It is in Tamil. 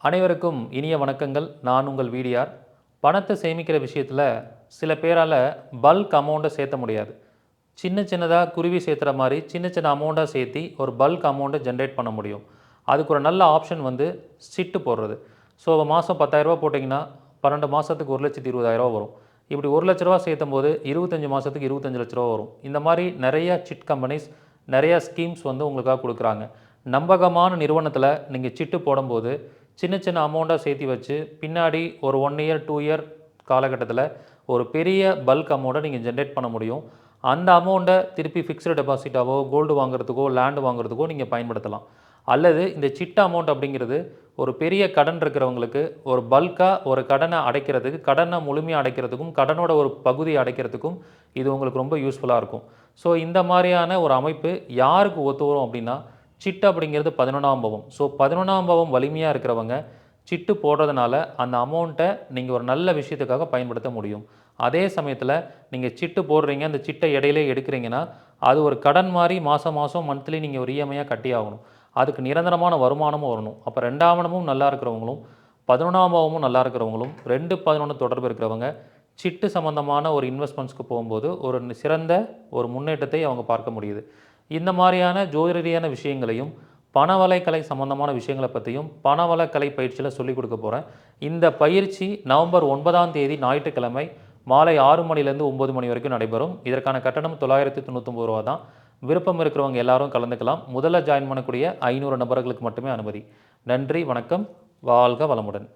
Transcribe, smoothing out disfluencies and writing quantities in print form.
அனைவருக்கும் இனிய வணக்கங்கள். நான் உங்கள் விடிஆர். பணத்தை சேமிக்கிற விஷயத்தில் சில பேரால் பல்க் அமௌண்ட்டை சேர்த்த முடியாது. சின்னதாக குருவி சேர்த்துற மாதிரி சின்ன சின்ன அமௌண்ட்டாக சேர்த்தி ஒரு பல்க் அமௌண்ட்டை ஜென்ரேட் பண்ண முடியும். அதுக்கு ஒரு நல்ல ஆப்ஷன் வந்து சிட்டு போடுறது. ஸோ மாதம் 10,000 போட்டிங்கன்னா 12 மாதத்துக்கு 1,20,000 வரும். இப்படி 1 லட்ச ரூபா சேர்த்தும் போது 25 மாதத்துக்கு 25 லட்ச ரூபா வரும். இந்த மாதிரி நிறைய சிட் கம்பெனிஸ் நிறையா ஸ்கீம்ஸ் வந்து உங்களுக்காக கொடுக்குறாங்க. நம்பகமான நிறுவனத்தில் நீங்கள் சிட்டு போடும்போது சின்ன சின்ன அமௌண்ட்டாக சேர்த்து வச்சு பின்னாடி ஒரு 1 இயர் 2 இயர் காலகட்டத்தில் ஒரு பெரிய பல்க் அமௌண்ட்டை நீங்கள் ஜென்ரேட் பண்ண முடியும். அந்த அமௌண்ட்டை திருப்பி ஃபிக்ஸ்டு டெபாசிட்டாவோ கோல்டு வாங்குறதுக்கோ லேண்டு வாங்குறதுக்கோ நீங்கள் பயன்படுத்தலாம். அல்லது இந்த சிட் அமௌண்ட் அப்படிங்கிறது ஒரு பெரிய கடன் இருக்கிறவங்களுக்கு ஒரு பல்காக ஒரு கடனை அடைக்கிறதுக்கு, கடனை முழுமையாக அடைக்கிறதுக்கும், கடனோட ஒரு பகுதியை அடைக்கிறதுக்கும் இது உங்களுக்கு ரொம்ப யூஸ்ஃபுல்லாக இருக்கும். ஸோ இந்த மாதிரியான ஒரு அமைப்பு யாருக்கு ஒத்து வரும் அப்படின்னா, சிட்டு அப்படிங்கிறது 11ஆம் பாவம். ஸோ 11ஆம் பாவம் வலிமையாக இருக்கிறவங்க சிட்டு போடுறதுனால அந்த அமௌண்ட்டை நீங்கள் ஒரு நல்ல விஷயத்துக்காக பயன்படுத்த முடியும். அதே சமயத்தில் நீங்கள் சிட்டு போடுறீங்க, அந்த சிட்டை இடையிலே எடுக்கிறீங்கன்னா அது ஒரு கடன் மாதிரி மாதம் மாதம் மந்த்லி நீங்கள் ஒரு இஎம்ஐயாக கட்டி ஆகணும். அதுக்கு நிரந்தரமான வருமானமும் வரணும். அப்போ 2ஆம் இடமும் நல்லா இருக்கிறவங்களும் 11ஆம் பாவமும் நல்லா இருக்கிறவங்களும் 2, 11 தொடர்பு இருக்கிறவங்க சிட்டு சம்மந்தமான ஒரு இன்வெஸ்ட்மெண்ட்ஸ்க்கு போகும்போது ஒரு சிறந்த ஒரு முன்னேற்றத்தை அவங்க பார்க்க முடியுது. இந்த மாதிரியான ஜோதிடரீதியான விஷயங்களையும் பணவளக்கலை சம்பந்தமான விஷயங்களை பற்றியும் பணவளக்கலை பயிற்சியில் சொல்லிக் கொடுக்க போகிறேன். இந்த பயிற்சி நவம்பர் 9ஆம் தேதி ஞாயிற்றுக்கிழமை மாலை 6 மணிலேருந்து 9 மணி வரைக்கும் நடைபெறும். இதற்கான கட்டணம் 999 ரூபா தான். விருப்பம் இருக்கிறவங்க எல்லாரும் கலந்துக்கலாம். முதல்ல ஜாயின் பண்ணக்கூடிய 500 நபர்களுக்கு மட்டுமே அனுமதி. நன்றி, வணக்கம், வாழ்க வளமுடன்.